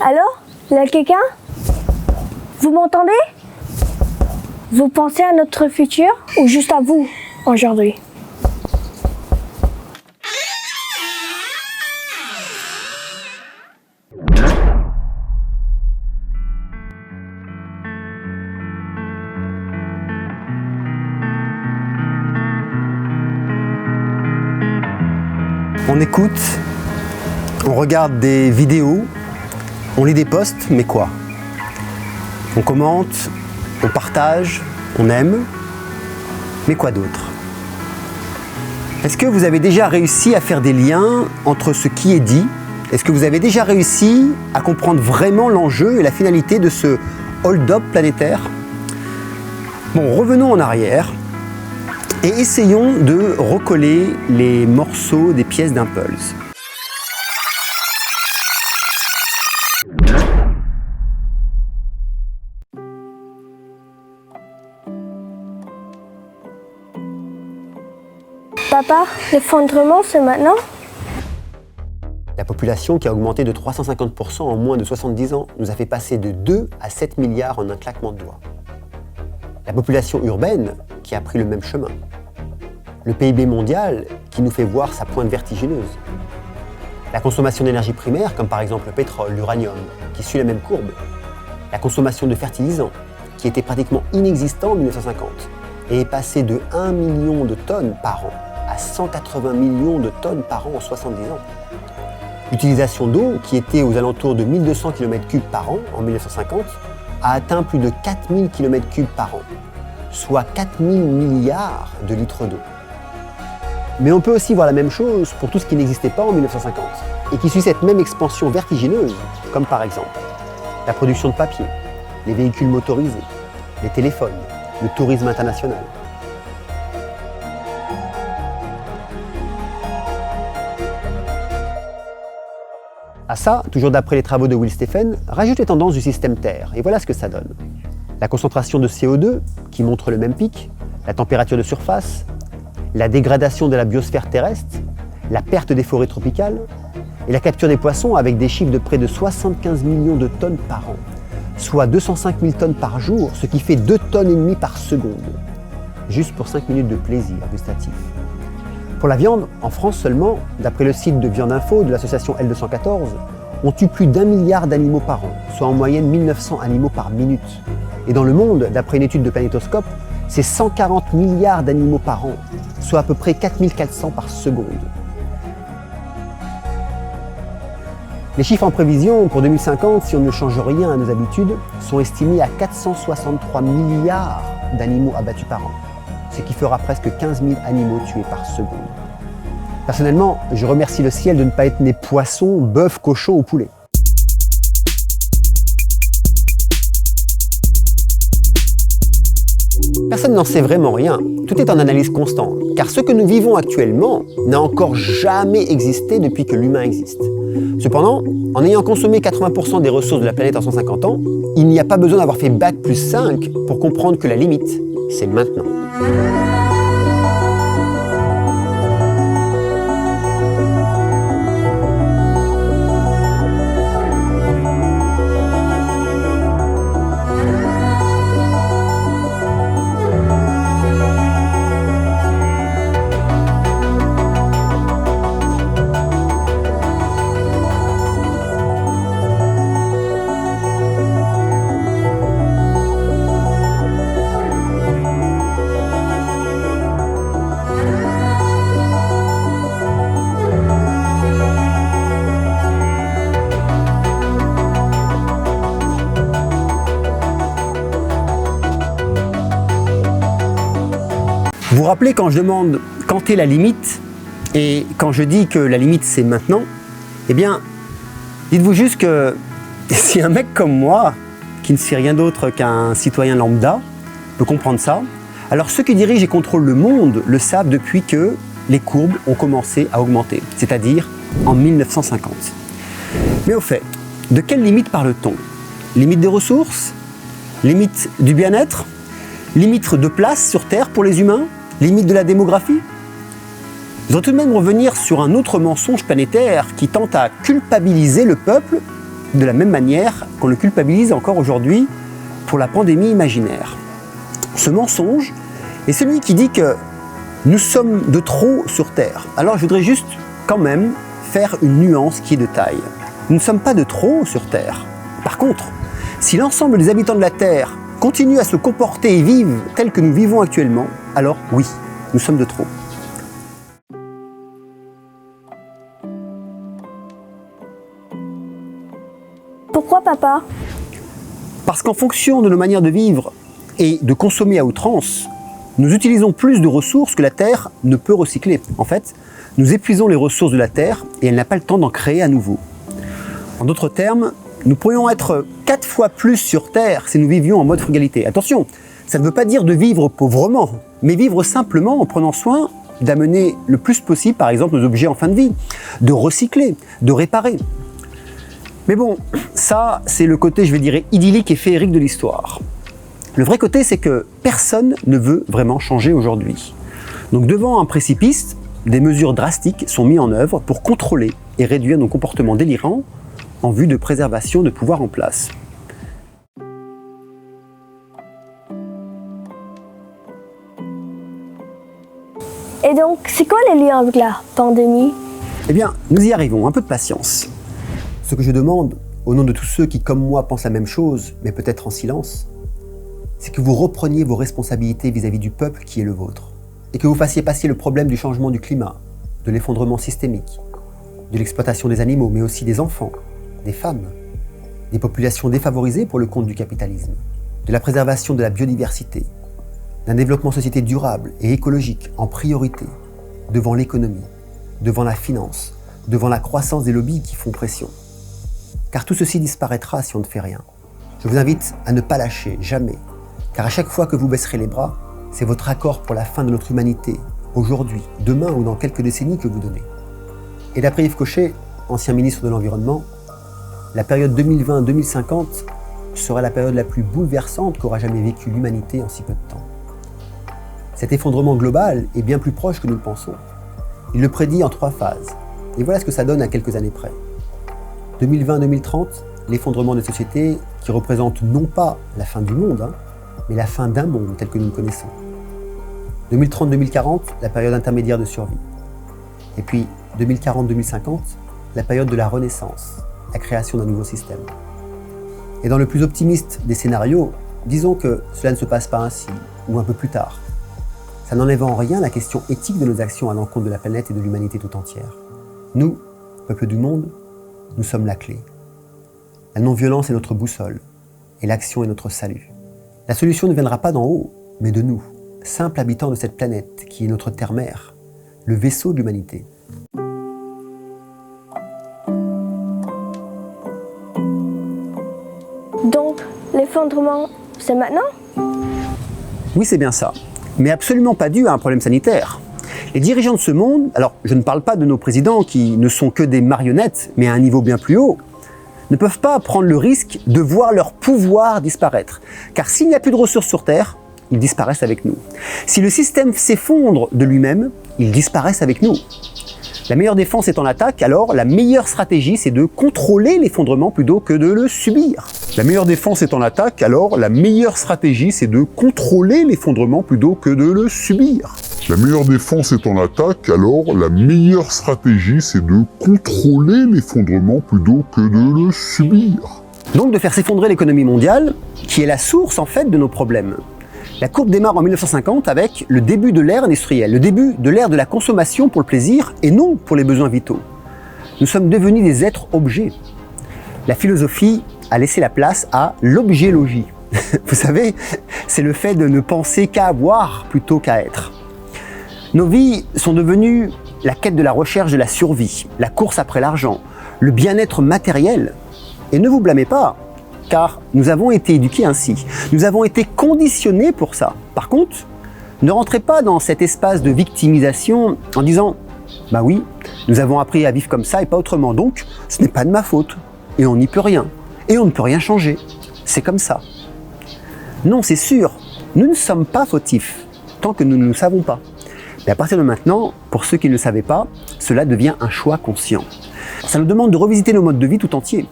Allô? Il y a quelqu'un? Vous m'entendez? Vous pensez à notre futur ou juste à vous aujourd'hui? On écoute, on regarde des vidéos, on lit des posts, mais quoi? On commente, on partage, on aime, mais quoi d'autre? Est-ce que vous avez déjà réussi à faire des liens entre ce qui est dit? Est-ce que vous avez déjà réussi à comprendre vraiment l'enjeu et la finalité de ce hold-up planétaire? Bon, revenons en arrière et essayons de recoller les morceaux des pièces d'un Pulse. Papa, l'effondrement, c'est maintenant? La population qui a augmenté de 350% en moins de 70 ans nous a fait passer de 2 à 7 milliards en un claquement de doigts. La population urbaine qui a pris le même chemin. Le PIB mondial qui nous fait voir sa pointe vertigineuse. La consommation d'énergie primaire, comme par exemple le pétrole, l'uranium, qui suit la même courbe. La consommation de fertilisants, qui était pratiquement inexistant en 1950 et est passé de 1 million de tonnes par an à 180 millions de tonnes par an en 70 ans. L'utilisation d'eau, qui était aux alentours de 1200 km3 par an en 1950, a atteint plus de 4000 km3 par an, soit 4000 milliards de litres d'eau. Mais on peut aussi voir la même chose pour tout ce qui n'existait pas en 1950 et qui suit cette même expansion vertigineuse, comme par exemple la production de papier, les véhicules motorisés, les téléphones, le tourisme international. À ça, toujours d'après les travaux de Will Stephen, rajoute les tendances du système Terre, et voilà ce que ça donne. La concentration de CO2, qui montre le même pic, la température de surface, la dégradation de la biosphère terrestre, la perte des forêts tropicales, et la capture des poissons avec des chiffres de près de 75 millions de tonnes par an, soit 205 000 tonnes par jour, ce qui fait 2,5 tonnes par seconde, juste pour 5 minutes de plaisir gustatif. Pour la viande, en France seulement, d'après le site de Viande Info de l'association L214, on tue plus d'1 milliard d'animaux par an, soit en moyenne 1900 animaux par minute. Et dans le monde, d'après une étude de Planétoscope, c'est 140 milliards d'animaux par an, soit à peu près 4400 par seconde. Les chiffres en prévision pour 2050, si on ne change rien à nos habitudes, sont estimés à 463 milliards d'animaux abattus par an, ce qui fera presque 15 000 animaux tués par seconde. Personnellement, je remercie le ciel de ne pas être né poisson, bœuf, cochon ou poulet. Personne n'en sait vraiment rien, tout est en analyse constante, car ce que nous vivons actuellement n'a encore jamais existé depuis que l'humain existe. Cependant, en ayant consommé 80% des ressources de la planète en 150 ans, il n'y a pas besoin d'avoir fait Bac plus 5 pour comprendre que la limite, c'est maintenant. Vous vous rappelez quand je demande quand est la limite et quand je dis que la limite c'est maintenant, eh bien, dites-vous juste que si un mec comme moi, qui ne sait rien d'autre qu'un citoyen lambda, peut comprendre ça, alors ceux qui dirigent et contrôlent le monde le savent depuis que les courbes ont commencé à augmenter, c'est-à-dire en 1950. Mais au fait, de quelle limite parle-t-on? Limite des ressources? Limite du bien-être? Limite de place sur Terre pour les humains? Limite de la démographie? Je voudrais tout de même revenir sur un autre mensonge planétaire qui tente à culpabiliser le peuple de la même manière qu'on le culpabilise encore aujourd'hui pour la pandémie imaginaire. Ce mensonge est celui qui dit que nous sommes de trop sur Terre. Alors je voudrais juste quand même faire une nuance qui est de taille. Nous ne sommes pas de trop sur Terre. Par contre, si l'ensemble des habitants de la Terre continuent à se comporter et vivent tel que nous vivons actuellement, alors oui, nous sommes de trop. Pourquoi, papa? Parce qu'en fonction de nos manières de vivre et de consommer à outrance, nous utilisons plus de ressources que la Terre ne peut recycler. En fait, nous épuisons les ressources de la Terre et elle n'a pas le temps d'en créer à nouveau. En d'autres termes, nous pourrions être 4 fois plus sur Terre si nous vivions en mode frugalité. Attention, ça ne veut pas dire de vivre pauvrement, mais vivre simplement en prenant soin d'amener le plus possible, par exemple, nos objets en fin de vie, de recycler, de réparer. Mais bon, ça, c'est le côté, je vais dire, idyllique et féerique de l'histoire. Le vrai côté, c'est que personne ne veut vraiment changer aujourd'hui. Donc devant un précipice, des mesures drastiques sont mises en œuvre pour contrôler et réduire nos comportements délirants en vue de préservation de pouvoir en place. Et donc, c'est quoi les liens avec la pandémie? Eh bien, nous y arrivons, un peu de patience. Ce que je demande, au nom de tous ceux qui, comme moi, pensent la même chose, mais peut-être en silence, c'est que vous repreniez vos responsabilités vis-à-vis du peuple qui est le vôtre, et que vous fassiez passer le problème du changement du climat, de l'effondrement systémique, de l'exploitation des animaux, mais aussi des enfants, des femmes, des populations défavorisées pour le compte du capitalisme, de la préservation de la biodiversité, d'un développement société durable et écologique en priorité, devant l'économie, devant la finance, devant la croissance des lobbies qui font pression. Car tout ceci disparaîtra si on ne fait rien. Je vous invite à ne pas lâcher, jamais, car à chaque fois que vous baisserez les bras, c'est votre accord pour la fin de notre humanité, aujourd'hui, demain ou dans quelques décennies que vous donnez. Et d'après Yves Cochet, ancien ministre de l'Environnement, la période 2020-2050 sera la période la plus bouleversante qu'aura jamais vécue l'humanité en si peu de temps. Cet effondrement global est bien plus proche que nous le pensons. Il le prédit en 3 phases. Et voilà ce que ça donne à quelques années près. 2020-2030, l'effondrement des sociétés qui représente non pas la fin du monde, mais la fin d'un monde tel que nous le connaissons. 2030-2040, la période intermédiaire de survie. Et puis 2040-2050, la période de la renaissance, la création d'un nouveau système. Et dans le plus optimiste des scénarios, disons que cela ne se passe pas ainsi, ou un peu plus tard. Ça n'enlève en rien la question éthique de nos actions à l'encontre de la planète et de l'humanité tout entière. Nous, peuple du monde, nous sommes la clé. La non-violence est notre boussole, et l'action est notre salut. La solution ne viendra pas d'en haut, mais de nous, simples habitants de cette planète qui est notre terre-mère, le vaisseau de l'humanité. Donc, l'effondrement, c'est maintenant? Oui, c'est bien ça, mais absolument pas dû à un problème sanitaire. Les dirigeants de ce monde, alors je ne parle pas de nos présidents qui ne sont que des marionnettes, mais à un niveau bien plus haut, ne peuvent pas prendre le risque de voir leur pouvoir disparaître. Car s'il n'y a plus de ressources sur Terre, ils disparaissent avec nous. Si le système s'effondre de lui-même, ils disparaissent avec nous. La meilleure défense étant l'attaque, alors la meilleure stratégie c'est de contrôler l'effondrement plutôt que de le subir. La meilleure défense étant l'attaque, alors la meilleure stratégie c'est de contrôler l'effondrement plutôt que de le subir. La meilleure défense étant l'attaque, alors la meilleure stratégie c'est de contrôler l'effondrement plutôt que de le subir. Donc de faire s'effondrer l'économie mondiale, qui est la source en fait de nos problèmes. La courbe démarre en 1950 avec le début de l'ère industrielle, le début de l'ère de la consommation pour le plaisir et non pour les besoins vitaux. Nous sommes devenus des êtres objets. La philosophie a laissé la place à l'objéologie. Vous savez, c'est le fait de ne penser qu'à avoir plutôt qu'à être. Nos vies sont devenues la quête de la recherche de la survie, la course après l'argent, le bien-être matériel. Et ne vous blâmez pas, car nous avons été éduqués ainsi. Nous avons été conditionnés pour ça. Par contre, ne rentrez pas dans cet espace de victimisation en disant « Bah oui, nous avons appris à vivre comme ça et pas autrement, donc ce n'est pas de ma faute. Et on n'y peut rien. Et on ne peut rien changer. C'est comme ça. » Non, c'est sûr, nous ne sommes pas fautifs, tant que nous ne le savons pas. Mais à partir de maintenant, pour ceux qui ne le savaient pas, cela devient un choix conscient. Ça nous demande de revisiter nos modes de vie tout entiers.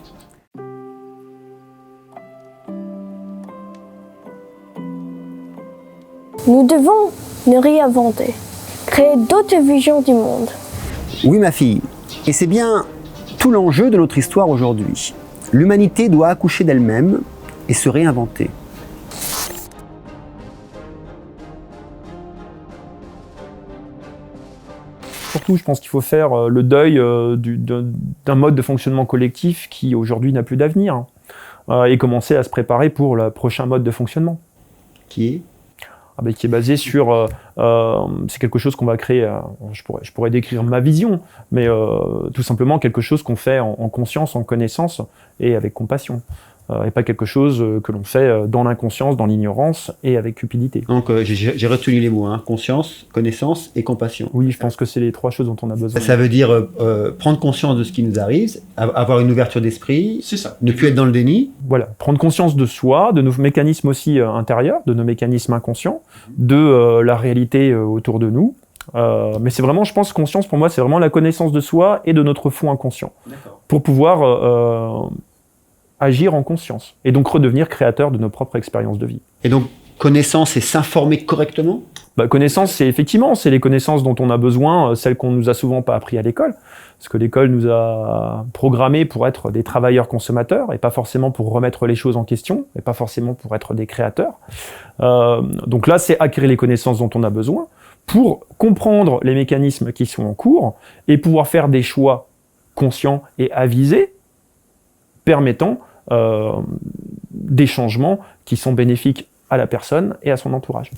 Nous devons nous réinventer, créer d'autres visions du monde. Oui, ma fille, et c'est bien tout l'enjeu de notre histoire aujourd'hui. L'humanité doit accoucher d'elle-même et se réinventer. Surtout, je pense qu'il faut faire le deuil d'un mode de fonctionnement collectif qui aujourd'hui n'a plus d'avenir et commencer à se préparer pour le prochain mode de fonctionnement. Qui est Qui est basé sur... c'est quelque chose qu'on va créer, je pourrais décrire ma vision, mais tout simplement quelque chose qu'on fait en conscience, en connaissance et avec compassion. Et pas quelque chose que l'on fait dans l'inconscience, dans l'ignorance et avec cupidité. Donc j'ai retenu les mots, hein. Conscience, connaissance et compassion. Oui, je pense que c'est les trois choses dont on a besoin. Ça veut dire prendre conscience de ce qui nous arrive, avoir une ouverture d'esprit, C'est ça. ne plus être dans le déni. Voilà, prendre conscience de soi, de nos mécanismes aussi intérieurs, de nos mécanismes inconscients, de la réalité autour de nous. Mais c'est vraiment, je pense, conscience pour moi, c'est vraiment la connaissance de soi et de notre fond inconscient. Pour pouvoir agir en conscience et donc redevenir créateur de nos propres expériences de vie. Et donc, connaissance, c'est s'informer correctement. Connaissance, c'est effectivement, c'est les connaissances dont on a besoin, celles qu'on nous a souvent pas appris à l'école, parce que l'école nous a programmés pour être des travailleurs consommateurs et pas forcément pour remettre les choses en question et pas forcément pour être des créateurs. Donc là, c'est acquérir les connaissances dont on a besoin pour comprendre les mécanismes qui sont en cours et pouvoir faire des choix conscients et avisés permettant des changements qui sont bénéfiques à la personne et à son entourage.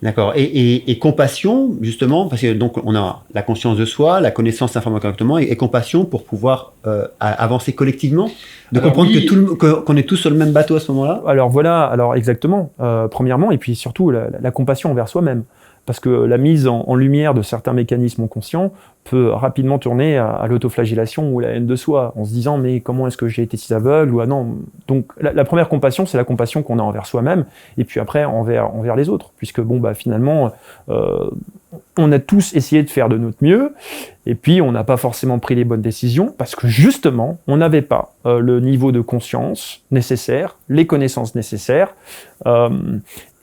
D'accord. Et compassion, justement, parce que donc on a la conscience de soi, la connaissance s'informer correctement, et compassion pour pouvoir avancer collectivement, comprendre oui. qu'on est tous sur le même bateau à ce moment-là. Alors voilà, alors exactement, premièrement, et puis surtout la compassion envers soi-même. Parce que la mise en lumière de certains mécanismes inconscients peut rapidement tourner à l'autoflagellation ou la haine de soi, en se disant « mais comment est-ce que j'ai été si aveugle ?» ou « ah non ». Donc la première compassion, c'est la compassion qu'on a envers soi-même, et puis après envers les autres, puisque finalement, on a tous essayé de faire de notre mieux, et puis on n'a pas forcément pris les bonnes décisions, parce que justement, on n'avait pas le niveau de conscience nécessaire, les connaissances nécessaires,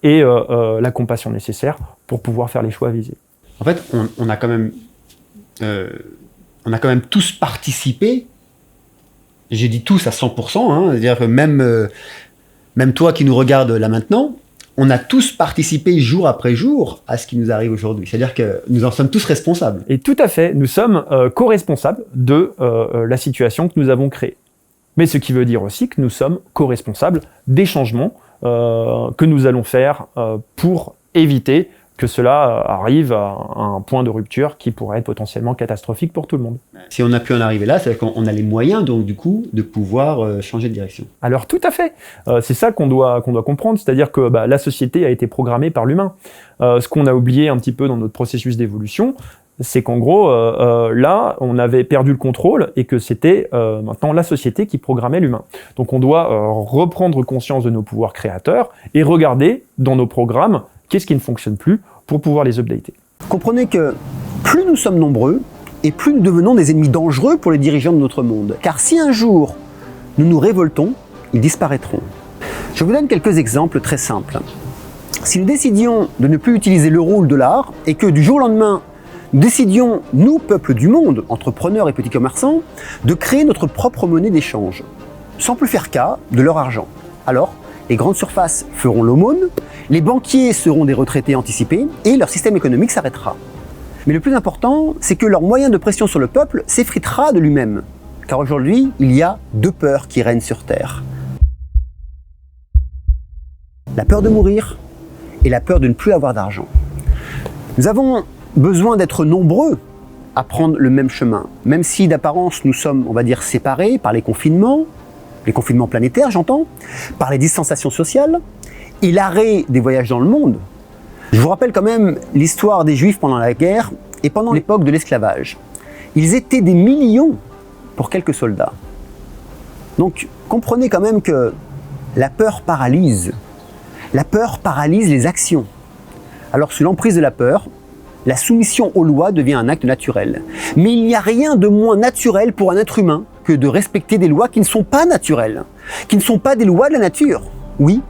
et la compassion nécessaire pour pouvoir faire les choix avisés. En fait, on a quand même tous participé. J'ai dit tous à 100%, hein, c'est-à-dire que même toi qui nous regardes là maintenant, on a tous participé jour après jour à ce qui nous arrive aujourd'hui. C'est-à-dire que nous en sommes tous responsables. Et tout à fait, nous sommes co-responsables de la situation que nous avons créée. Mais ce qui veut dire aussi que nous sommes co-responsables des changements que nous allons faire pour éviter que cela arrive à un point de rupture qui pourrait être potentiellement catastrophique pour tout le monde. Si on a pu en arriver là, c'est qu'on a les moyens, donc du coup, de pouvoir changer de direction. Alors tout à fait, c'est ça qu'on doit comprendre, c'est-à-dire que la société a été programmée par l'humain. Ce qu'on a oublié un petit peu dans notre processus d'évolution, c'est qu'en gros, là, on avait perdu le contrôle et que c'était maintenant la société qui programmait l'humain. Donc on doit reprendre conscience de nos pouvoirs créateurs et regarder dans nos programmes qu'est-ce qui ne fonctionne plus pour pouvoir les updater. Comprenez que plus nous sommes nombreux et plus nous devenons des ennemis dangereux pour les dirigeants de notre monde. Car si un jour nous nous révoltons, ils disparaîtront. Je vous donne quelques exemples très simples. Si nous décidions de ne plus utiliser l'euro ou le dollar et que du jour au lendemain, nous décidions, nous, peuple du monde, entrepreneurs et petits commerçants, de créer notre propre monnaie d'échange, sans plus faire cas de leur argent. Alors, les grandes surfaces feront l'aumône, les banquiers seront des retraités anticipés et leur système économique s'arrêtera. Mais le plus important, c'est que leur moyen de pression sur le peuple s'effritera de lui-même. Car aujourd'hui, il y a deux peurs qui règnent sur Terre. La peur de mourir et la peur de ne plus avoir d'argent. Nous avons besoin d'être nombreux à prendre le même chemin, même si d'apparence nous sommes, on va dire, séparés par les confinements planétaires, j'entends, par les distanciations sociales et l'arrêt des voyages dans le monde. Je vous rappelle quand même l'histoire des Juifs pendant la guerre et pendant l'époque de l'esclavage. Ils étaient des millions pour quelques soldats. Donc, comprenez quand même que la peur paralyse. La peur paralyse les actions. Alors, sous l'emprise de la peur, la soumission aux lois devient un acte naturel. Mais il n'y a rien de moins naturel pour un être humain que de respecter des lois qui ne sont pas naturelles, qui ne sont pas des lois de la nature. Oui,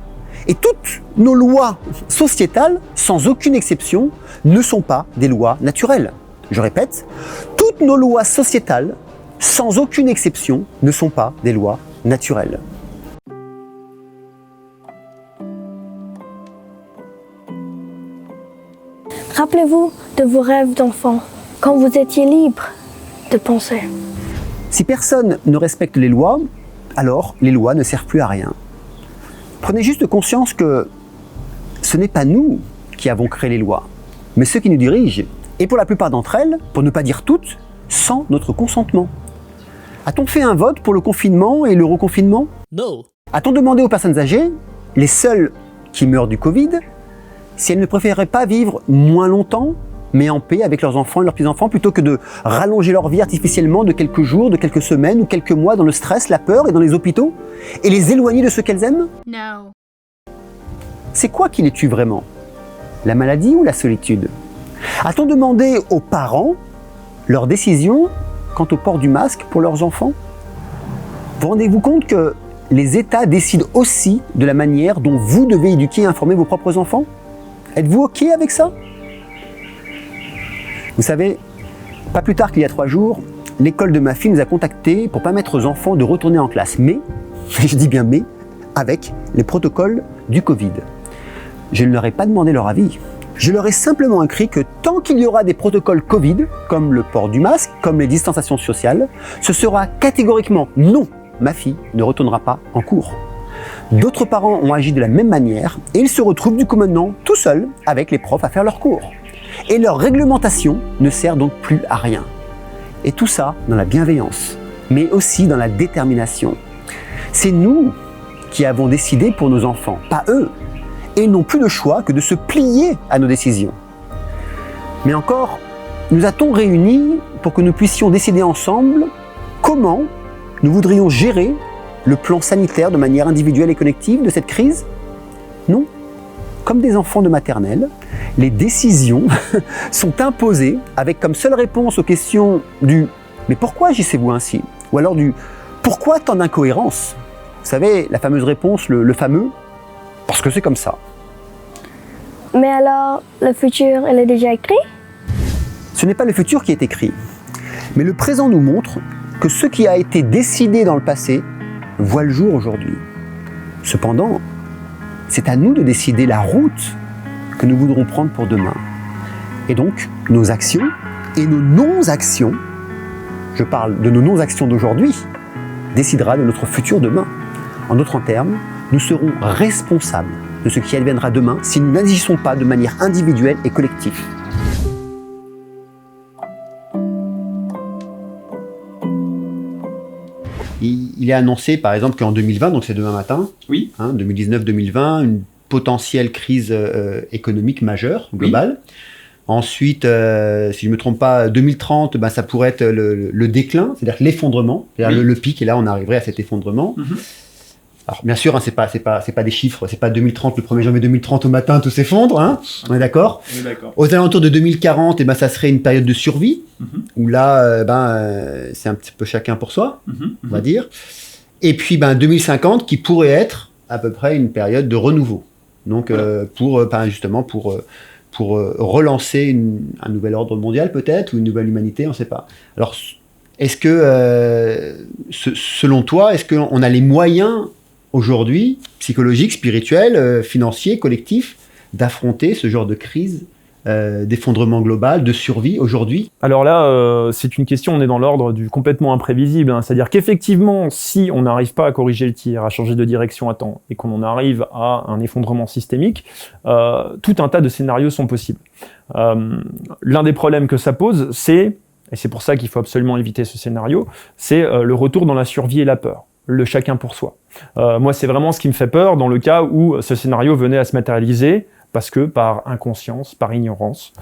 Et toutes nos lois sociétales, sans aucune exception, ne sont pas des lois naturelles. Je répète, toutes nos lois sociétales, sans aucune exception, ne sont pas des lois naturelles. Rappelez-vous de vos rêves d'enfant, quand vous étiez libre de penser. Si personne ne respecte les lois, alors les lois ne servent plus à rien. Prenez juste conscience que ce n'est pas nous qui avons créé les lois, mais ceux qui nous dirigent, et pour la plupart d'entre elles, pour ne pas dire toutes, sans notre consentement. A-t-on fait un vote pour le confinement et le reconfinement? No. A-t-on demandé aux personnes âgées, les seules qui meurent du Covid, si elles ne préféraient pas vivre moins longtemps, mais en paix avec leurs enfants et leurs petits-enfants, plutôt que de rallonger leur vie artificiellement de quelques jours, de quelques semaines ou quelques mois dans le stress, la peur et dans les hôpitaux, et les éloigner de ceux qu'elles aiment? No. C'est quoi qui les tue vraiment? La maladie ou la solitude? A-t-on demandé aux parents leur décision quant au port du masque pour leurs enfants? Vous rendez-vous compte que les États décident aussi de la manière dont vous devez éduquer et informer vos propres enfants? Êtes-vous OK avec ça? Vous savez, pas plus tard qu'il y a 3 jours, l'école de ma fille nous a contactés pour permettre aux enfants de retourner en classe. Mais, je dis bien mais, avec les protocoles du Covid. Je ne leur ai pas demandé leur avis. Je leur ai simplement écrit que tant qu'il y aura des protocoles Covid, comme le port du masque, comme les distanciations sociales, ce sera catégoriquement non, ma fille ne retournera pas en cours. D'autres parents ont agi de la même manière et ils se retrouvent du coup maintenant tout seuls avec les profs à faire leurs cours. Et leur réglementation ne sert donc plus à rien. Et tout ça dans la bienveillance, mais aussi dans la détermination. C'est nous qui avons décidé pour nos enfants, pas eux. Et ils n'ont plus de choix que de se plier à nos décisions. Mais encore, nous a-t-on réunis pour que nous puissions décider ensemble comment nous voudrions gérer le plan sanitaire de manière individuelle et collective de cette crise? Non. Comme des enfants de maternelle, les décisions sont imposées avec comme seule réponse aux questions du « mais pourquoi agissez-vous ainsi ?» ou alors du « pourquoi tant d'incohérence ?» Vous savez, la fameuse réponse, le fameux « parce que c'est comme ça ». Mais alors, le futur, il est déjà écrit? Ce n'est pas le futur qui est écrit, mais le présent nous montre que ce qui a été décidé dans le passé voit le jour aujourd'hui. Cependant, c'est à nous de décider la route que nous voudrons prendre pour demain. Et donc, nos actions et nos non-actions, je parle de nos non-actions d'aujourd'hui, décidera de notre futur demain. En d'autres termes, nous serons responsables de ce qui adviendra demain si nous n'agissons pas de manière individuelle et collective. Il est annoncé par exemple qu'en 2020, donc c'est demain matin, Oui. 2019-2020, une potentielle crise économique majeure, globale. Oui. Ensuite, si je ne me trompe pas, 2030, ça pourrait être le déclin, c'est-à-dire l'effondrement, c'est-à-dire le pic, et là on arriverait à cet effondrement. Alors bien sûr, c'est pas des chiffres, c'est pas 2030, le 1er janvier 2030 au matin tout s'effondre, on est d'accord. Aux alentours de 2040, ça serait une période de survie, où là, c'est un petit peu chacun pour soi, on va dire. Et puis 2050 qui pourrait être à peu près une période de renouveau. Donc pour relancer un nouvel ordre mondial peut-être, ou une nouvelle humanité, on ne sait pas. Alors, est-ce que, selon toi, est-ce qu'on a les moyens aujourd'hui, psychologiques, spirituels, financiers, collectifs, d'affronter ce genre de crise, d'effondrement global, de survie aujourd'hui? Alors là, c'est une question, on est dans l'ordre du complètement imprévisible. C'est-à-dire qu'effectivement, si on n'arrive pas à corriger le tir, à changer de direction à temps, et qu'on en arrive à un effondrement systémique, tout un tas de scénarios sont possibles. L'un des problèmes que ça pose, et c'est pour ça qu'il faut absolument éviter ce scénario, c'est le retour dans la survie et la peur. Le chacun pour soi. Moi, c'est vraiment ce qui me fait peur dans le cas où ce scénario venait à se matérialiser, parce que par inconscience, par ignorance,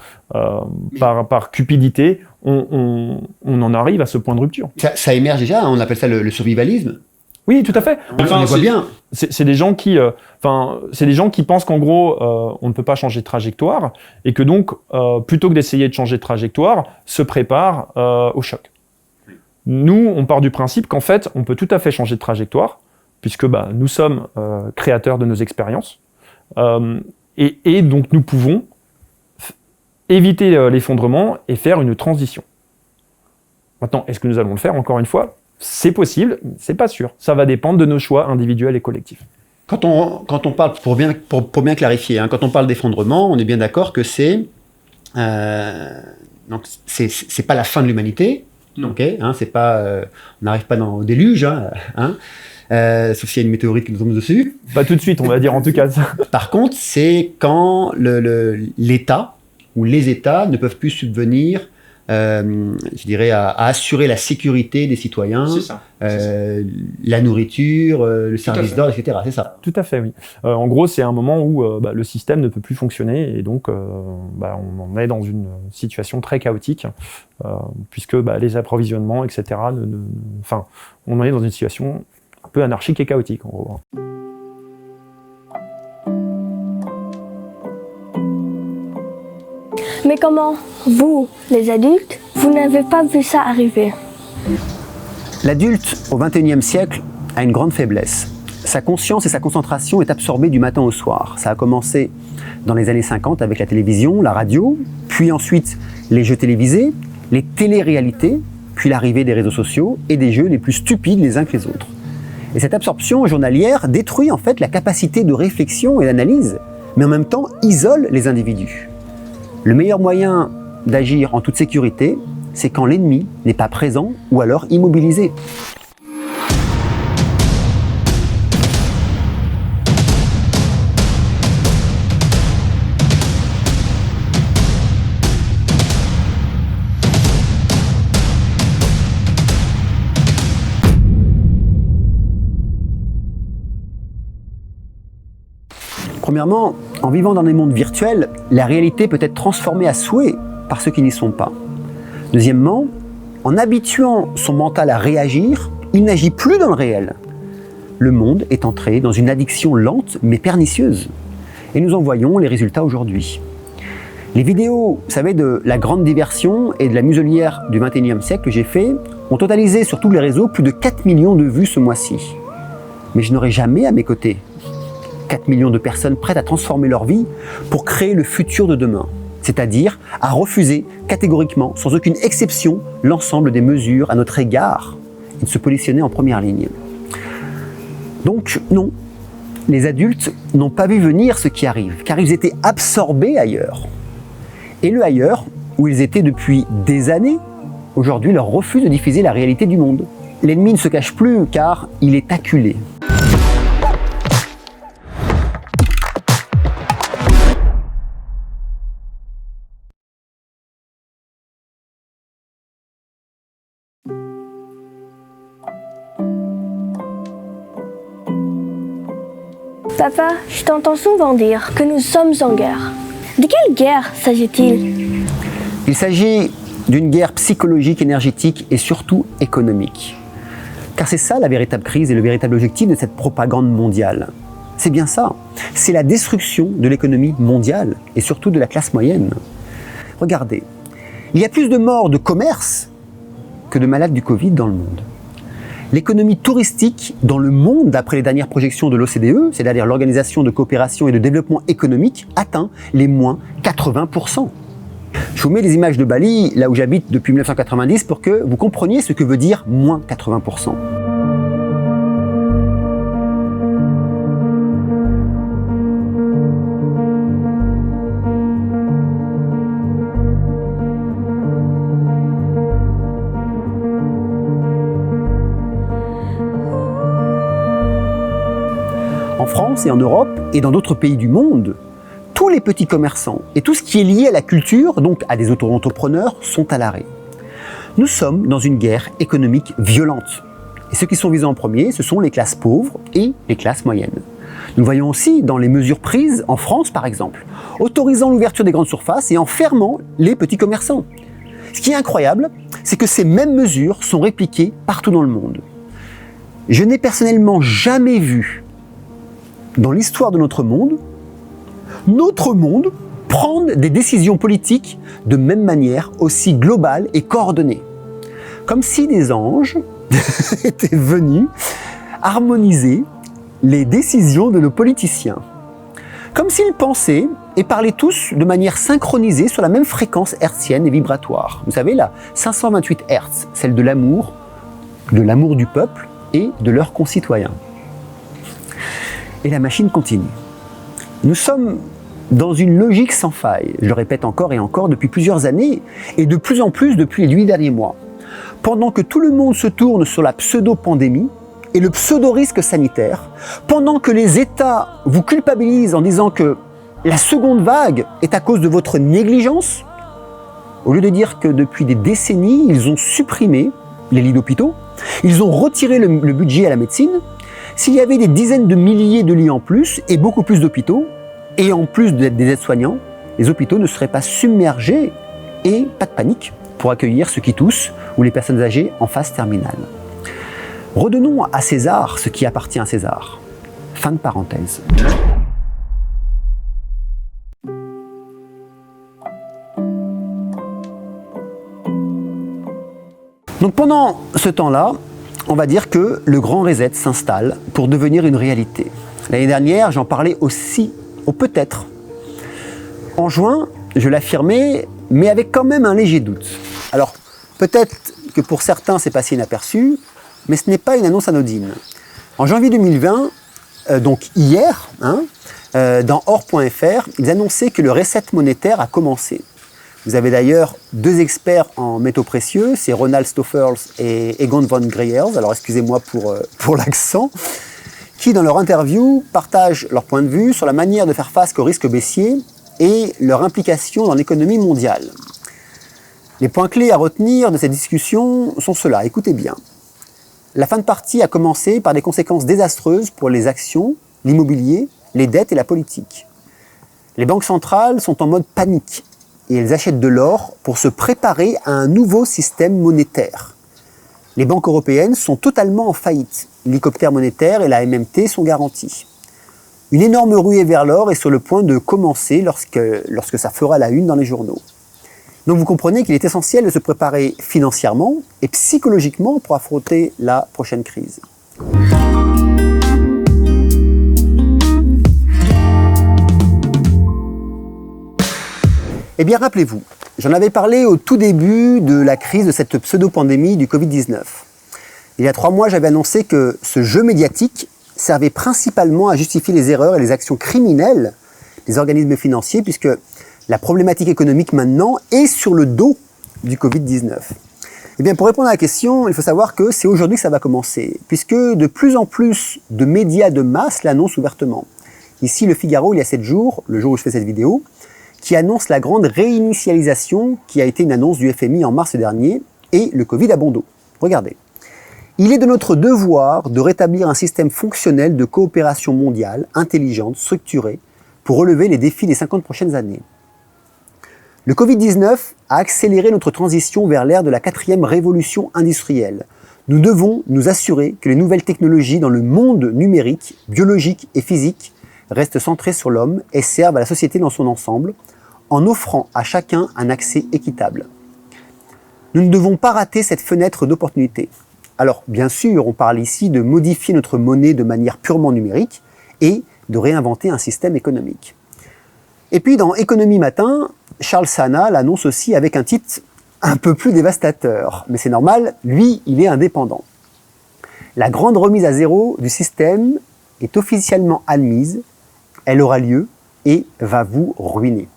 par cupidité, on en arrive à ce point de rupture. Ça émerge déjà, on appelle ça le survivalisme. Oui, tout à fait. On les voit bien. C'est des gens qui, pensent qu'en gros, on ne peut pas changer de trajectoire, et que donc, plutôt que d'essayer de changer de trajectoire, se préparent au choc. Nous, on part du principe qu'en fait, on peut tout à fait changer de trajectoire, puisque nous sommes créateurs de nos expériences. Et donc nous pouvons éviter l'effondrement et faire une transition. Maintenant, est-ce que nous allons le faire? Encore une fois, c'est possible, c'est pas sûr. Ça va dépendre de nos choix individuels et collectifs. Quand on parle, pour bien clarifier, quand on parle d'effondrement, on est bien d'accord que c'est pas la fin de l'humanité. Okay, c'est pas, on n'arrive pas au déluge, sauf s'il y a une météorite qui nous tombe dessus. Pas tout de suite, on va dire en tout cas. Par contre, c'est quand l'État ou les États ne peuvent plus subvenir, je dirais, à assurer la sécurité des citoyens, la nourriture, le service d'ordre, etc. C'est ça. Tout à fait, oui. En gros, c'est un moment où le système ne peut plus fonctionner et donc on est dans une situation très chaotique puisque les approvisionnements, etc. On est dans une situation un peu anarchique et chaotique, en gros. Mais comment, vous, les adultes, vous n'avez pas vu ça arriver? L'adulte, au XXIe siècle, a une grande faiblesse. Sa conscience et sa concentration est absorbée du matin au soir. Ça a commencé dans les années 50 avec la télévision, la radio, puis ensuite les jeux télévisés, les téléréalités, puis l'arrivée des réseaux sociaux et des jeux les plus stupides les uns que les autres. Et cette absorption journalière détruit en fait la capacité de réflexion et d'analyse, mais en même temps isole les individus. Le meilleur moyen d'agir en toute sécurité, c'est quand l'ennemi n'est pas présent ou alors immobilisé. Premièrement, en vivant dans des mondes virtuels, la réalité peut être transformée à souhait par ceux qui n'y sont pas. Deuxièmement, en habituant son mental à réagir, il n'agit plus dans le réel. Le monde est entré dans une addiction lente mais pernicieuse. Et nous en voyons les résultats aujourd'hui. Les vidéos, vous savez, de la grande diversion et de la muselière du XXIe siècle que j'ai fait ont totalisé sur tous les réseaux plus de 4 millions de vues ce mois-ci. Mais je n'aurai jamais à mes côtés 4 millions de personnes prêtes à transformer leur vie pour créer le futur de demain, c'est-à-dire à refuser catégoriquement, sans aucune exception, l'ensemble des mesures à notre égard et de se positionner en première ligne. Donc non, les adultes n'ont pas vu venir ce qui arrive, car ils étaient absorbés ailleurs. Et le ailleurs, où ils étaient depuis des années, aujourd'hui leur refuse de diffuser la réalité du monde. L'ennemi ne se cache plus car il est acculé. Papa, je t'entends souvent dire que nous sommes en guerre. De quelle guerre s'agit-il? Il s'agit d'une guerre psychologique, énergétique et surtout économique. Car c'est ça la véritable crise et le véritable objectif de cette propagande mondiale. C'est bien ça. C'est la destruction de l'économie mondiale et surtout de la classe moyenne. Regardez, il y a plus de morts de commerce que de malades du Covid dans le monde. L'économie touristique dans le monde, d'après les dernières projections de l'OCDE, c'est-à-dire l'Organisation de coopération et de développement économique, atteint les moins 80%. Je vous mets des images de Bali, là où j'habite depuis 1990, pour que vous compreniez ce que veut dire moins 80%. En France et en Europe et dans d'autres pays du monde, tous les petits commerçants et tout ce qui est lié à la culture, donc à des auto-entrepreneurs, sont à l'arrêt. Nous sommes dans une guerre économique violente. Et ceux qui sont visés en premier, ce sont les classes pauvres et les classes moyennes. Nous le voyons aussi dans les mesures prises en France, par exemple, autorisant l'ouverture des grandes surfaces et en fermant les petits commerçants. Ce qui est incroyable, c'est que ces mêmes mesures sont répliquées partout dans le monde. Je n'ai personnellement jamais vu dans l'histoire de notre monde prendre des décisions politiques de même manière, aussi globales et coordonnées. Comme si des anges étaient venus harmoniser les décisions de nos politiciens. Comme s'ils pensaient et parlaient tous de manière synchronisée sur la même fréquence hertzienne et vibratoire. Vous savez, la 528 Hertz, celle de l'amour du peuple et de leurs concitoyens. Et la machine continue. Nous sommes dans une logique sans faille, je le répète encore et encore depuis plusieurs années, et de plus en plus depuis les 8 derniers mois. Pendant que tout le monde se tourne sur la pseudo-pandémie et le pseudo-risque sanitaire, pendant que les États vous culpabilisent en disant que la seconde vague est à cause de votre négligence, au lieu de dire que depuis des décennies, ils ont supprimé les lits d'hôpitaux, ils ont retiré le budget à la médecine, s'il y avait des dizaines de milliers de lits en plus et beaucoup plus d'hôpitaux, et en plus des aides-soignants, les hôpitaux ne seraient pas submergés et pas de panique pour accueillir ceux qui toussent ou les personnes âgées en phase terminale. Redonnons à César ce qui appartient à César. Fin de parenthèse. Donc pendant ce temps-là, on va dire que le grand reset s'installe pour devenir une réalité. L'année dernière, j'en parlais aussi, ou peut-être. En juin, je l'affirmais, mais avec quand même un léger doute. Alors, peut-être que pour certains, c'est passé inaperçu, mais ce n'est pas une annonce anodine. En janvier 2020, donc hier, dans Or.fr, ils annonçaient que le reset monétaire a commencé. Vous avez d'ailleurs deux experts en métaux précieux, c'est Ronald Stoffels et Egon von Greyerz, alors excusez-moi pour l'accent, qui dans leur interview partagent leur point de vue sur la manière de faire face aux risques baissiers et leur implication dans l'économie mondiale. Les points clés à retenir de cette discussion sont ceux-là, écoutez bien. La fin de partie a commencé par des conséquences désastreuses pour les actions, l'immobilier, les dettes et la politique. Les banques centrales sont en mode panique et elles achètent de l'or pour se préparer à un nouveau système monétaire. Les banques européennes sont totalement en faillite. L'hélicoptère monétaire et la MMT sont garantis. Une énorme ruée vers l'or est sur le point de commencer lorsque ça fera la une dans les journaux. Donc vous comprenez qu'il est essentiel de se préparer financièrement et psychologiquement pour affronter la prochaine crise. Eh bien rappelez-vous, j'en avais parlé au tout début de la crise de cette pseudo-pandémie du Covid-19. Il y a 3 mois, j'avais annoncé que ce jeu médiatique servait principalement à justifier les erreurs et les actions criminelles des organismes financiers, puisque la problématique économique maintenant est sur le dos du Covid-19. Eh bien, pour répondre à la question, il faut savoir que c'est aujourd'hui que ça va commencer, puisque de plus en plus de médias de masse l'annoncent ouvertement. Ici, Le Figaro, il y a 7 jours, le jour où je fais cette vidéo, qui annonce la grande réinitialisation qui a été une annonce du FMI en mars dernier, et le Covid a bon dos. Regardez. Il est de notre devoir de rétablir un système fonctionnel de coopération mondiale, intelligente, structurée, pour relever les défis des 50 prochaines années. Le Covid-19 a accéléré notre transition vers l'ère de la 4e révolution industrielle. Nous devons nous assurer que les nouvelles technologies dans le monde numérique, biologique et physique restent centrées sur l'homme et servent à la société dans son ensemble, en offrant à chacun un accès équitable. Nous ne devons pas rater cette fenêtre d'opportunité. Alors, bien sûr, on parle ici de modifier notre monnaie de manière purement numérique et de réinventer un système économique. Et puis, dans Économie Matin, Charles Sana l'annonce aussi avec un titre un peu plus dévastateur. Mais c'est normal, lui, il est indépendant. La grande remise à zéro du système est officiellement admise, elle aura lieu et va vous ruiner.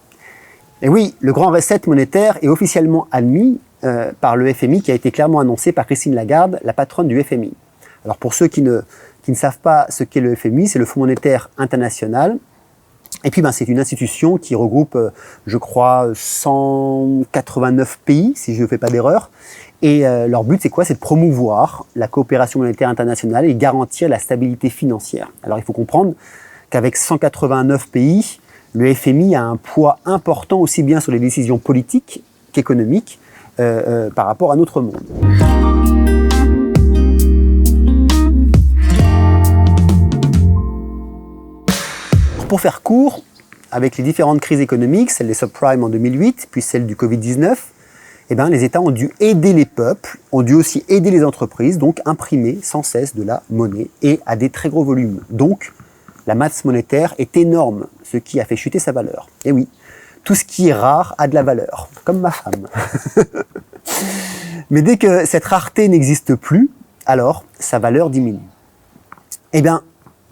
Et oui, le grand reset monétaire est officiellement admis par le FMI, qui a été clairement annoncé par Christine Lagarde, la patronne du FMI. Alors pour ceux qui ne savent pas ce qu'est le FMI, c'est le Fonds monétaire international. Et puis c'est une institution qui regroupe, je crois, 189 pays, si je ne fais pas d'erreur. Et leur but, c'est quoi? C'est de promouvoir la coopération monétaire internationale et garantir la stabilité financière. Alors il faut comprendre qu'avec 189 pays, le FMI a un poids important aussi bien sur les décisions politiques qu'économiques par rapport à notre monde. Pour faire court, avec les différentes crises économiques, celle des subprimes en 2008, puis celle du Covid-19, les États ont dû aider les peuples, ont dû aussi aider les entreprises, donc imprimer sans cesse de la monnaie et à des très gros volumes. Donc, la masse monétaire est énorme ce qui a fait chuter sa valeur. Et oui, tout ce qui est rare a de la valeur, comme ma femme. Mais dès que cette rareté n'existe plus, alors sa valeur diminue. Eh bien,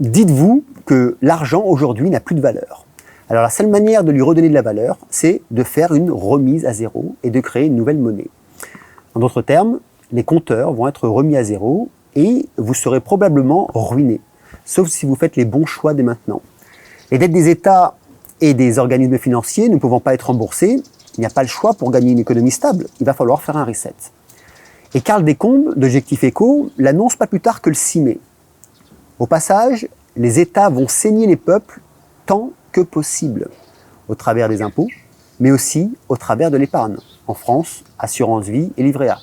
dites-vous que l'argent aujourd'hui n'a plus de valeur. Alors la seule manière de lui redonner de la valeur, c'est de faire une remise à zéro et de créer une nouvelle monnaie. En d'autres termes, les compteurs vont être remis à zéro et vous serez probablement ruiné, sauf si vous faites les bons choix dès maintenant. Les dettes des États et des organismes financiers ne pouvant pas être remboursées, il n'y a pas le choix pour gagner une économie stable, il va falloir faire un reset. Et Carl Descombes, d'Objectif Éco, l'annonce pas plus tard que le 6 mai. Au passage, les États vont saigner les peuples tant que possible, au travers des impôts, mais aussi au travers de l'épargne. En France, assurance vie et livret A.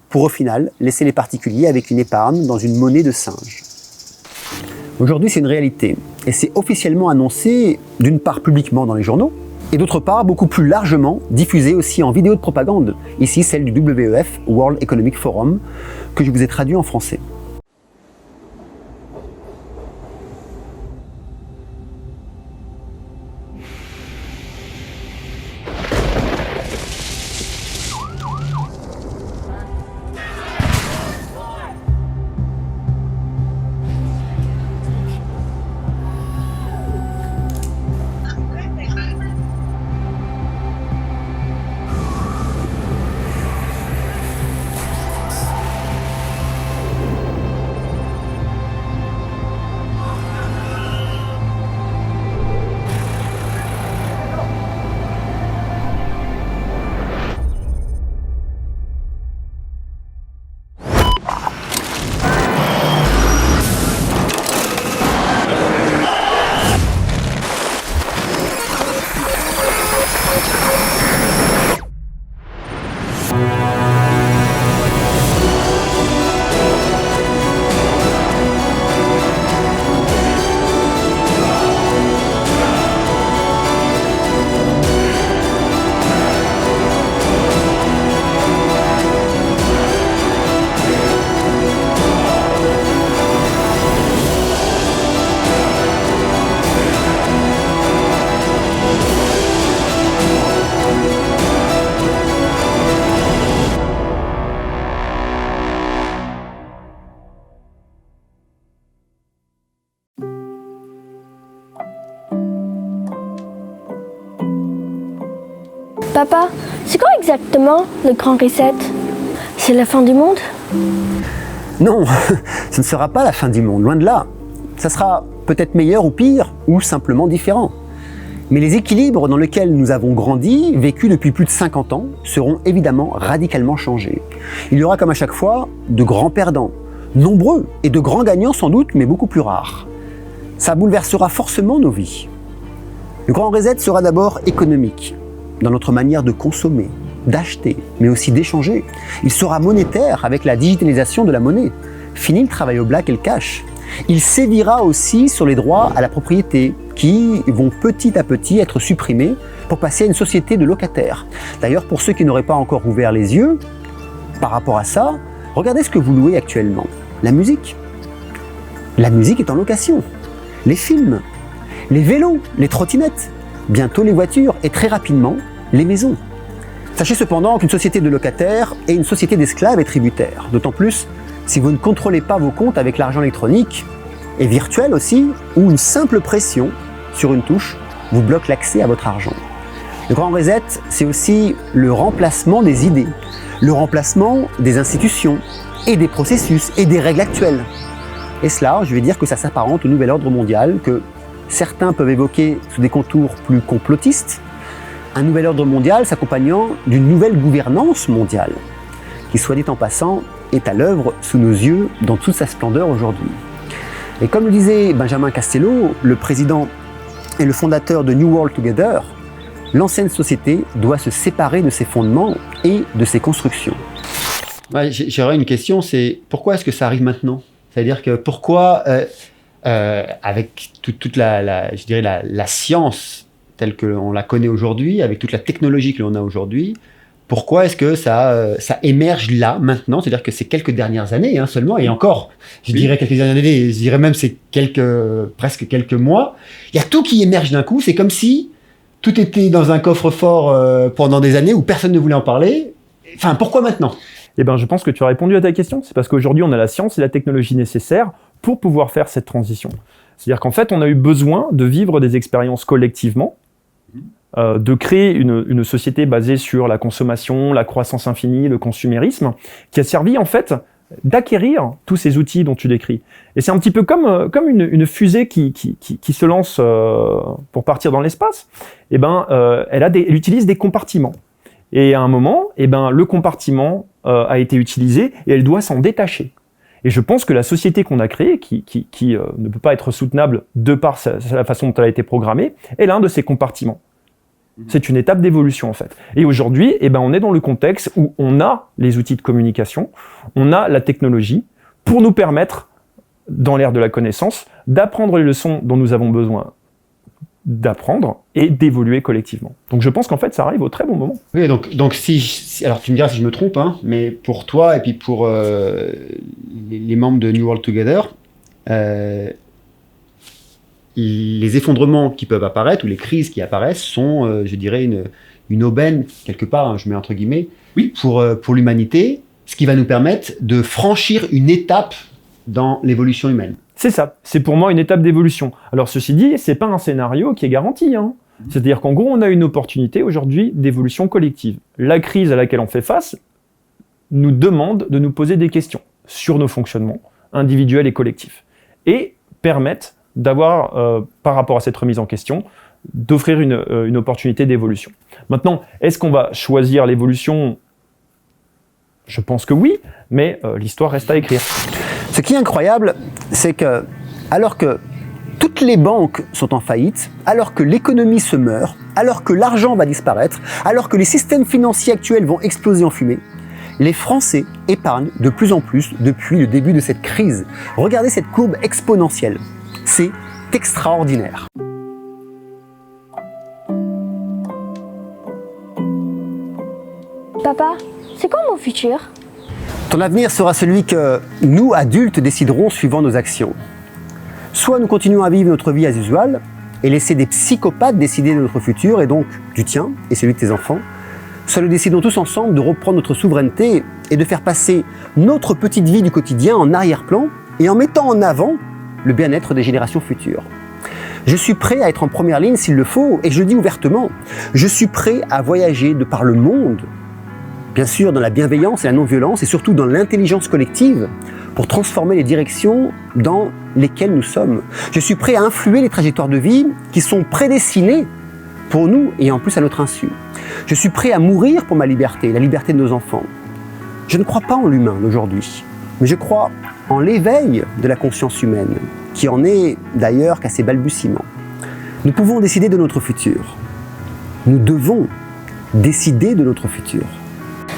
Pour au final, laisser les particuliers avec une épargne dans une monnaie de singe. Aujourd'hui, c'est une réalité, et c'est officiellement annoncé d'une part publiquement dans les journaux, et d'autre part beaucoup plus largement diffusé aussi en vidéo de propagande, ici celle du WEF, World Economic Forum, que je vous ai traduit en français. Papa, c'est quoi exactement le grand reset? C'est la fin du monde? Non, ce ne sera pas la fin du monde, loin de là. Ça sera peut-être meilleur ou pire, ou simplement différent. Mais les équilibres dans lesquels nous avons grandi, vécus depuis plus de 50 ans, seront évidemment radicalement changés. Il y aura comme à chaque fois de grands perdants, nombreux, et de grands gagnants sans doute, mais beaucoup plus rares. Ça bouleversera forcément nos vies. Le grand reset sera d'abord économique, dans notre manière de consommer, d'acheter, mais aussi d'échanger. Il sera monétaire avec la digitalisation de la monnaie. Fini le travail au black et le cash. Il sévira aussi sur les droits à la propriété, qui vont petit à petit être supprimés pour passer à une société de locataires. D'ailleurs, pour ceux qui n'auraient pas encore ouvert les yeux, par rapport à ça, regardez ce que vous louez actuellement. La musique. La musique est en location. Les films, les vélos, les trottinettes, bientôt les voitures et très rapidement, les maisons. Sachez cependant qu'une société de locataires est une société d'esclaves et tributaires. D'autant plus si vous ne contrôlez pas vos comptes avec l'argent électronique et virtuel aussi, où une simple pression sur une touche vous bloque l'accès à votre argent. Le grand reset, c'est aussi le remplacement des idées, le remplacement des institutions et des processus et des règles actuelles. Et cela, je vais dire que ça s'apparente au nouvel ordre mondial que certains peuvent évoquer sous des contours plus complotistes, un nouvel ordre mondial s'accompagnant d'une nouvelle gouvernance mondiale, qui, soit dit en passant, est à l'œuvre sous nos yeux dans toute sa splendeur aujourd'hui. Et comme le disait Benjamin Castello, le président et le fondateur de New World Together, l'ancienne société doit se séparer de ses fondements et de ses constructions. Ouais, j'aurais une question, c'est pourquoi est-ce que ça arrive maintenant? C'est-à-dire que pourquoi, avec toute je dirais la science telle que l'on la connaît aujourd'hui, avec toute la technologie que l'on a aujourd'hui, Pourquoi est-ce que ça émerge là, maintenant? C'est-à-dire que c'est quelques dernières années seulement, et encore, je dirais quelques dernières années, je dirais même c'est presque quelques mois. Il y a tout qui émerge d'un coup, c'est comme si tout était dans un coffre-fort pendant des années où personne ne voulait en parler. Enfin, pourquoi maintenant? Eh ben, je pense que tu as répondu à ta question. C'est parce qu'aujourd'hui, on a la science et la technologie nécessaires pour pouvoir faire cette transition. C'est-à-dire qu'en fait, on a eu besoin de vivre des expériences collectivement, de créer une société basée sur la consommation, la croissance infinie, le consumérisme, qui a servi en fait d'acquérir tous ces outils dont tu décris. Et c'est un petit peu comme une fusée qui se lance pour partir dans l'espace. Eh ben, elle utilise des compartiments. Et à un moment, eh ben, le compartiment a été utilisé et elle doit s'en détacher. Et je pense que la société qu'on a créée, qui ne peut pas être soutenable de par la façon dont elle a été programmée, est l'un de ces compartiments. C'est une étape d'évolution en fait. Et aujourd'hui, eh ben, on est dans le contexte où on a les outils de communication, on a la technologie pour nous permettre, dans l'ère de la connaissance, d'apprendre les leçons dont nous avons besoin d'apprendre et d'évoluer collectivement. Donc je pense qu'en fait ça arrive au très bon moment. Oui, donc alors tu me diras si je me trompe, mais pour toi et puis pour les membres de New World Together, les effondrements qui peuvent apparaître ou les crises qui apparaissent sont, je dirais, une aubaine, quelque part, je mets entre guillemets, oui, pour l'humanité, ce qui va nous permettre de franchir une étape dans l'évolution humaine. C'est ça, c'est pour moi une étape d'évolution. Alors ceci dit, c'est pas un scénario qui est garanti. C'est-à-dire qu'en gros, on a une opportunité aujourd'hui d'évolution collective. La crise à laquelle on fait face nous demande de nous poser des questions sur nos fonctionnements individuels et collectifs et permettent d'avoir, par rapport à cette remise en question, d'offrir une opportunité d'évolution. Maintenant, est-ce qu'on va choisir l'évolution? Je pense que oui, mais l'histoire reste à écrire. Ce qui est incroyable, c'est que, alors que toutes les banques sont en faillite, alors que l'économie se meurt, alors que l'argent va disparaître, alors que les systèmes financiers actuels vont exploser en fumée, les Français épargnent de plus en plus depuis le début de cette crise. Regardez cette courbe exponentielle. C'est extraordinaire. Papa, c'est quoi mon futur? Ton avenir sera celui que nous, adultes, déciderons suivant nos actions. Soit nous continuons à vivre notre vie as usual et laisser des psychopathes décider de notre futur et donc du tien et celui de tes enfants, soit nous décidons tous ensemble de reprendre notre souveraineté et de faire passer notre petite vie du quotidien en arrière-plan et en mettant en avant le bien-être des générations futures. Je suis prêt à être en première ligne s'il le faut, et je le dis ouvertement, je suis prêt à voyager de par le monde, bien sûr dans la bienveillance et la non-violence, et surtout dans l'intelligence collective, pour transformer les directions dans lesquelles nous sommes. Je suis prêt à influer les trajectoires de vie qui sont prédestinées pour nous, et en plus à notre insu. Je suis prêt à mourir pour ma liberté, la liberté de nos enfants. Je ne crois pas en l'humain d'aujourd'hui, mais je crois en l'éveil de la conscience humaine, qui en est d'ailleurs qu'à ses balbutiements. Nous pouvons décider de notre futur. Nous devons décider de notre futur.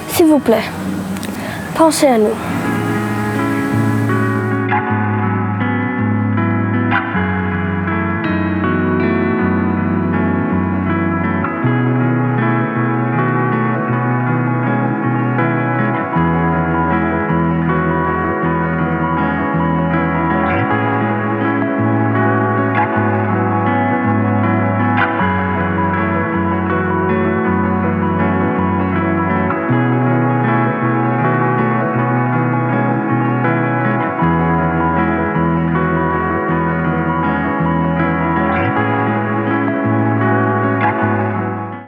S'il vous plaît, pensez à nous.